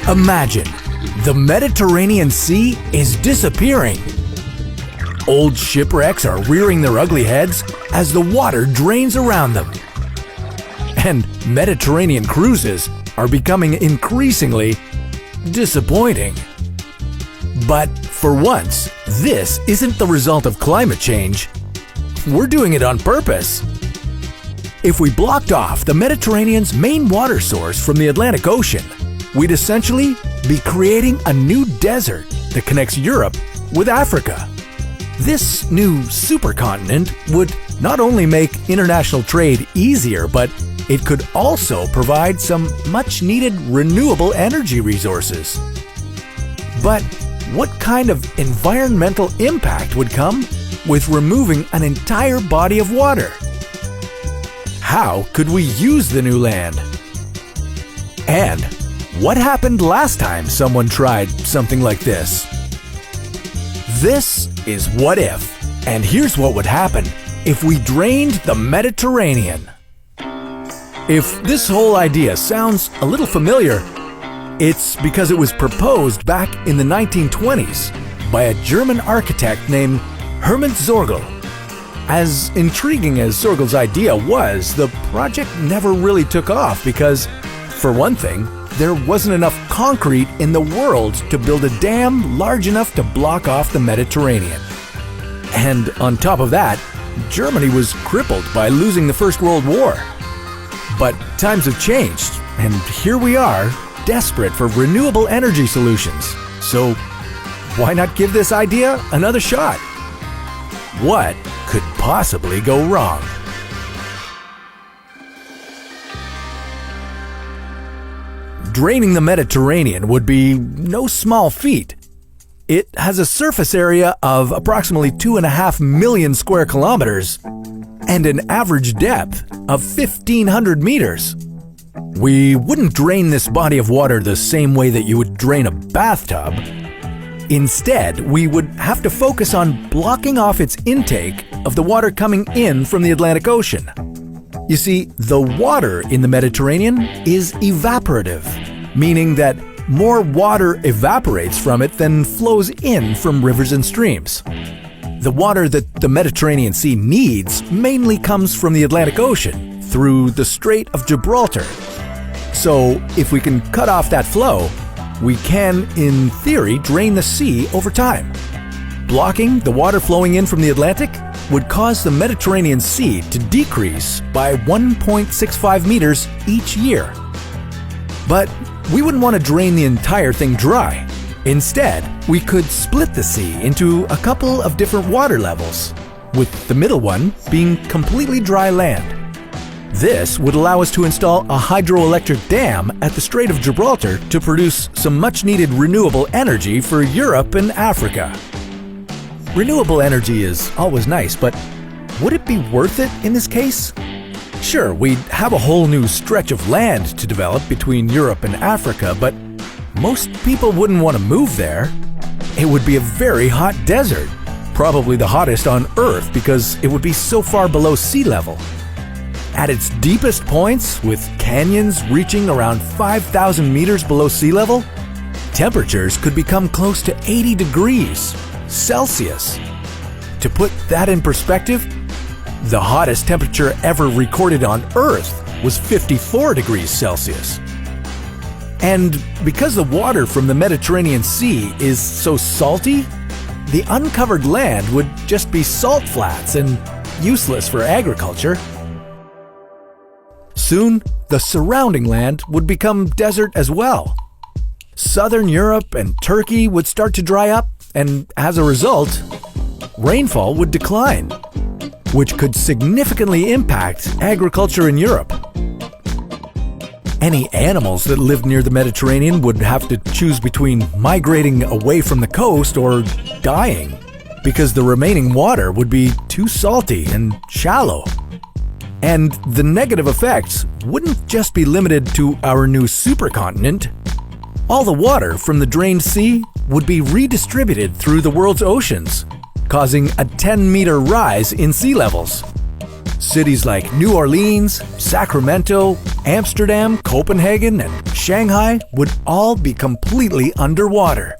Imagine, the Mediterranean Sea is disappearing. Old shipwrecks are rearing their ugly heads as the water drains around them. And Mediterranean cruises are becoming increasingly disappointing. But for once, this isn't the result of climate change. We're doing it on purpose. If we blocked off the Mediterranean's main water source from the Atlantic Ocean, we'd essentially be creating a new desert that connects Europe with Africa. This new supercontinent would not only make international trade easier, but it could also provide some much-needed renewable energy resources. But what kind of environmental impact would come with removing an entire body of water? How could we use the new land? And what happened last time someone tried something like this? This is What If, and here's what would happen if we drained the Mediterranean. If this whole idea sounds a little familiar, it's because it was proposed back in the 1920s by a German architect named Hermann Zorgel. As intriguing as Zorgel's idea was, the project never really took off because, for one thing, there wasn't enough concrete in the world to build a dam large enough to block off the Mediterranean. And on top of that, Germany was crippled by losing the First World War. But times have changed, and here we are, desperate for renewable energy solutions. So why not give this idea another shot? What could possibly go wrong? Draining the Mediterranean would be no small feat. It has a surface area of approximately 2.5 million square kilometers and an average depth of 1,500 meters. We wouldn't drain this body of water the same way that you would drain a bathtub. Instead, we would have to focus on blocking off its intake of the water coming in from the Atlantic Ocean. You see, the water in the Mediterranean is evaporative, meaning that more water evaporates from it than flows in from rivers and streams. The water that the Mediterranean Sea needs mainly comes from the Atlantic Ocean through the Strait of Gibraltar. So, if we can cut off that flow, we can, in theory, drain the sea over time. Blocking the water flowing in from the Atlantic would cause the Mediterranean Sea to decrease by 1.65 meters each year. But we wouldn't want to drain the entire thing dry. Instead, we could split the sea into a couple of different water levels, with the middle one being completely dry land. This would allow us to install a hydroelectric dam at the Strait of Gibraltar to produce some much-needed renewable energy for Europe and Africa. Renewable energy is always nice, but would it be worth it in this case? Sure, we'd have a whole new stretch of land to develop between Europe and Africa, but most people wouldn't want to move there. It would be a very hot desert, probably the hottest on Earth because it would be so far below sea level. At its deepest points, with canyons reaching around 5,000 meters below sea level, temperatures could become close to 80 degrees Celsius. To put that in perspective, the hottest temperature ever recorded on Earth was 54 degrees Celsius. And because the water from the Mediterranean Sea is so salty, the uncovered land would just be salt flats and useless for agriculture. Soon, the surrounding land would become desert as well. Southern Europe and Turkey would start to dry up, and as a result, rainfall would decline, which could significantly impact agriculture in Europe. Any animals that lived near the Mediterranean would have to choose between migrating away from the coast or dying, because the remaining water would be too salty and shallow. And the negative effects wouldn't just be limited to our new supercontinent. All the water from the drained sea would be redistributed through the world's oceans, causing a 10-meter rise in sea levels. cities like New Orleans, Sacramento, Amsterdam, Copenhagen, and Shanghai would all be completely underwater.